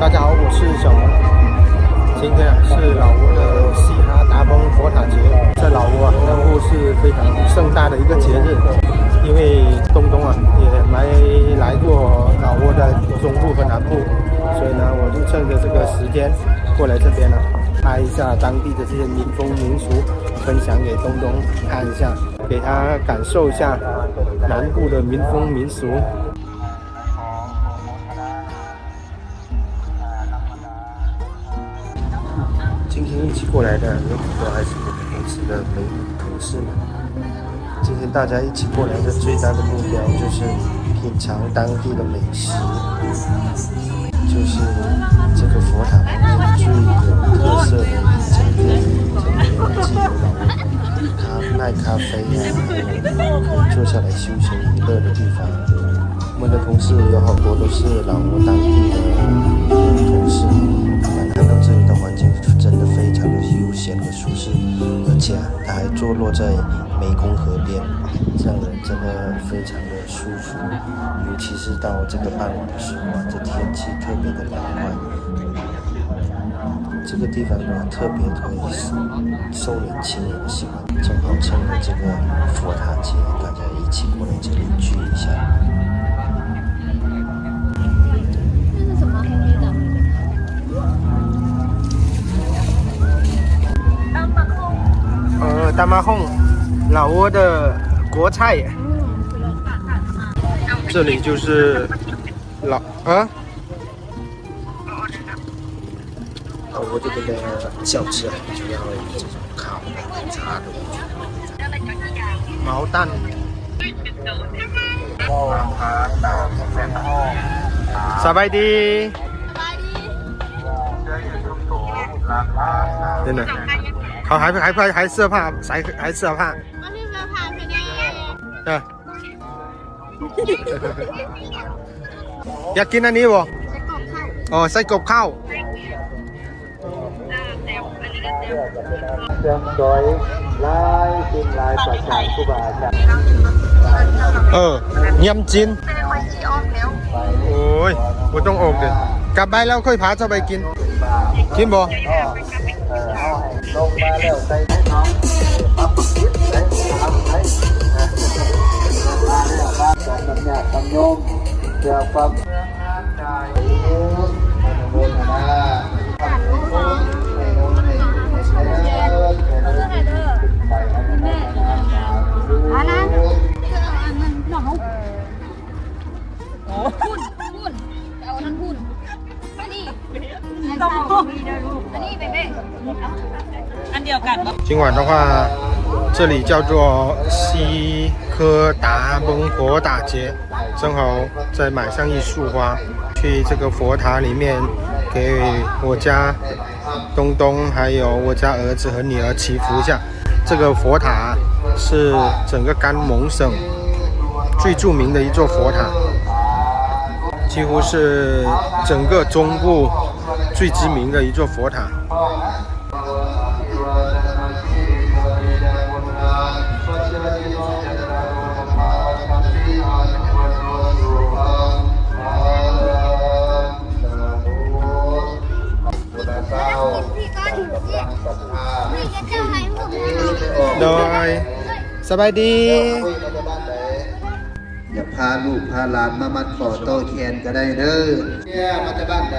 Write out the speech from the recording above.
大家好，我是小萌。今天是老挝的西哈达崩佛塔节，在老挝南部是非常盛大的一个节日。因为东东也没来过老挝的中部和南部，所以呢，我就趁着这个时间过来这边拍一下当地的这些民风民俗，分享给东东看一下，给他感受一下南部的民风民俗。今天一起过来的有很多还是我们公司的美女同事们。今天大家一起过来的最大的目标就是品尝当地的美食，就是这个佛塔旁边最有特色的一家店，这里有老挝，它卖咖啡还有可以坐下来休闲娱乐的地方。我们的同事有好多都是老挝当地的同事，看到这里的环境真的非常的悠闲和舒适，而且它还坐落在湄公河边，让人真的非常的舒服。尤其是到这个傍晚的时候这天气特别的凉快。这个地方特别受年轻人喜欢，正好趁着这个佛塔节，大家一起过来这里聚一下。这是什么黑的？大马哄，老挝的国菜。这里就是老挝这边的小吃，主要这种烤的、炸的、毛蛋。สบายดี真的เขาหายเสื้อผ้าหายเสื้อผ้าอยากกินอันนี้บ่อ๋อไส้กรอกข้าวเตรียมสวยลายกินลายประชาชนยำจีนโอ้ยบ่ต้องออกเลยกลับไปแล้วค่อยพาเจ้าไปกินบ่ลงมาแล้วใส่ให้น้องปั๊บคิดใส่ทำใส่มาแล้วบ้านสองตำแหน่งตำยมเจ้าปั๊บใจโมนา今晚的话，这里叫做西科达崩佛塔节，正好再买上一束花，去这个佛塔里面给我家东东还有我家儿子和女儿祈福一下。这个佛塔是整个甘蒙省最著名的一座佛塔，几乎是整个中部最知名的一座佛塔。โดยสบายดีอย่าพาลูกพาหลานมามัดคอโต้แขนก็ได้เด้อแย่มาจากบ้านไหน